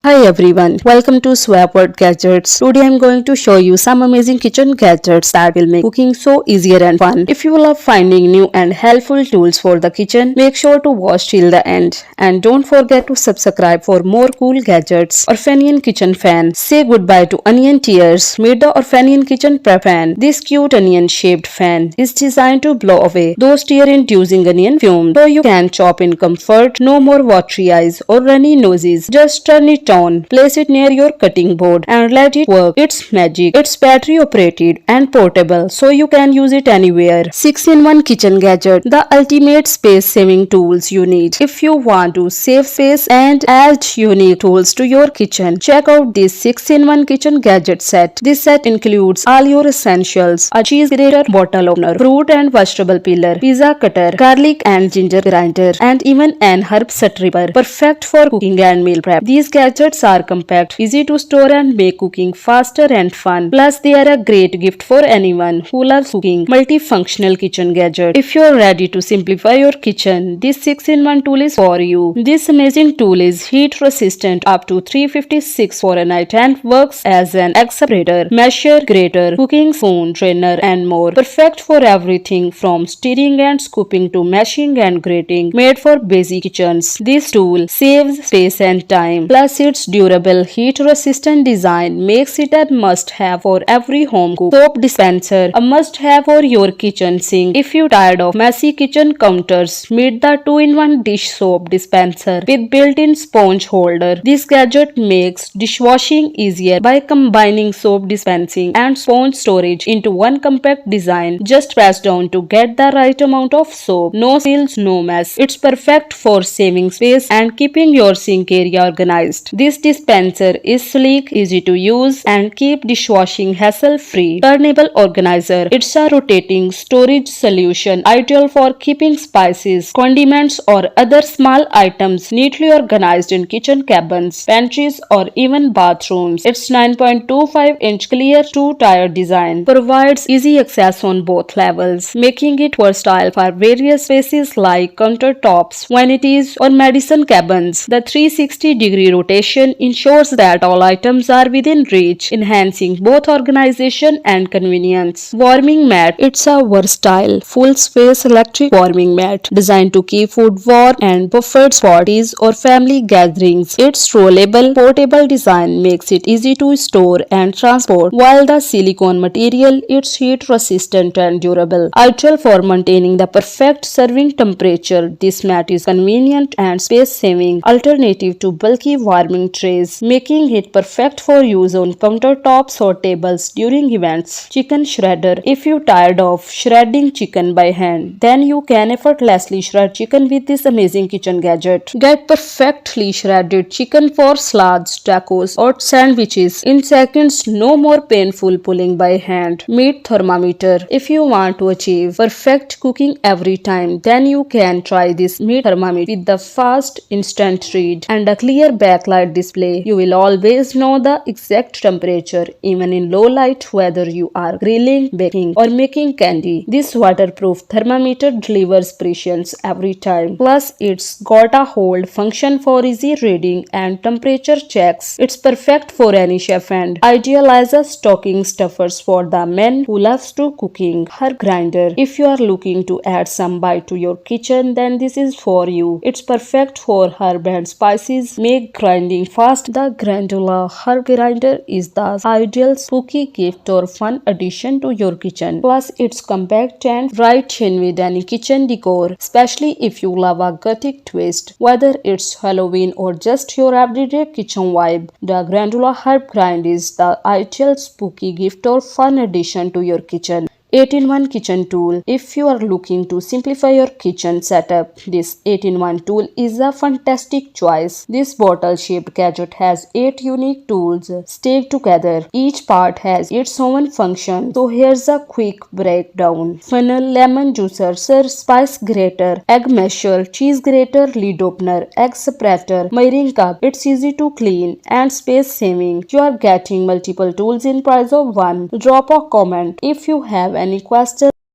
Hi everyone, welcome to Swapworld Gadgets. Today I'm going to show you some amazing kitchen gadgets that will make cooking so easier and fun. If you love finding new and helpful tools for the kitchen, make sure to watch till the end. And don't forget to subscribe for more cool gadgets. Fanion kitchen fan. Say goodbye to onion tears. Meet the Fanion kitchen prep fan. This cute onion shaped fan is designed to blow away those tear-inducing onion fumes so you can chop in comfort. No more watery eyes or runny noses. Just turn it on, place it near your cutting board and let it work its magic. It's battery operated and portable so you can use it anywhere. 6-in-1 kitchen gadget, the ultimate space saving tools you need. If you want to save space and add unique tools to your kitchen, check out this 6-in-1 kitchen gadget set. This set includes all your essentials: a cheese grater, bottle opener, fruit and vegetable peeler, pizza cutter, garlic and ginger grinder, and even an herb stripper, perfect for cooking and meal prep. These gadgets are compact, easy to store and make cooking faster and fun. Plus, they are a great gift for anyone who loves cooking. Multifunctional kitchen gadget. If you're ready to simplify your kitchen, this 6-in-1 tool is for you. This amazing tool is heat resistant up to 356 Fahrenheit and works as an egg separator, masher, grater, cooking spoon, strainer, and more. Perfect for everything from stirring and scooping to mashing and grating. Made for busy kitchens. This tool saves space and time. Plus, its durable, heat-resistant design makes it a must-have for every home cook. Soap dispenser, a must-have for your kitchen sink. If you're tired of messy kitchen counters, meet the 2-in-1 dish soap dispenser with built-in sponge holder. This gadget makes dishwashing easier by combining soap dispensing and sponge storage into one compact design. Just press down to get the right amount of soap. No spills, no mess. It's perfect for saving space and keeping your sink area organized. This dispenser is sleek, easy to use, and keep dishwashing hassle-free. Turntable Organizer. It's a rotating storage solution ideal for keeping spices, condiments, or other small items neatly organized in kitchen cabins, pantries, or even bathrooms. Its 9.25-inch clear two-tier design provides easy access on both levels, making it versatile for various spaces like countertops, vanities, or medicine cabins. The 360-degree rotation ensures that all items are within reach, enhancing both organization and convenience. Warming mat. It's a versatile, full-space electric warming mat designed to keep food warm and perfect for parties or family gatherings. Its rollable, portable design makes it easy to store and transport, while the silicone material is heat-resistant and durable, ideal for maintaining the perfect serving temperature. This mat is convenient and space-saving alternative to bulky warming trays, making it perfect for use on countertops or tables during events. Chicken shredder. If you're tired of shredding chicken by hand, then you can effortlessly shred chicken with this amazing kitchen gadget. Get perfectly shredded chicken for salads, tacos, or sandwiches in seconds. No more painful pulling by hand. Meat thermometer. If you want to achieve perfect cooking every time, then you can try this meat thermometer with the fast instant read and a clear backlight display. You will always know the exact temperature even in low light, whether you are grilling, baking, or making candy. This waterproof thermometer delivers precision every time. Plus, it's got a hold function for easy reading and temperature checks. It's perfect for any chef and ideal as a stocking stuffers for the men who loves to cooking. Herb grinder. If you are looking to add some bite to your kitchen, then this is for you. It's perfect for herb and spices. Make grinding fast. The Grindula herb grinder is the ideal spooky gift or fun addition to your kitchen. Plus, it's compact and right in with any kitchen decor, especially if you love a gothic twist. Whether it's Halloween or just your everyday kitchen vibe, the Grindula herb grind is the ideal spooky gift or fun addition to your kitchen. 8-in-1 kitchen tool. If you are looking to simplify your kitchen setup, this 8-in-1 tool is a fantastic choice. This bottle-shaped gadget has 8 unique tools stacked together. Each part has its own function. So here's a quick breakdown. Funnel, lemon juicer, spice grater, egg masher, cheese grater, lid opener, egg separator, measuring cup. It's easy to clean and space saving. You are getting multiple tools in price of one. Drop a comment if you have any questions.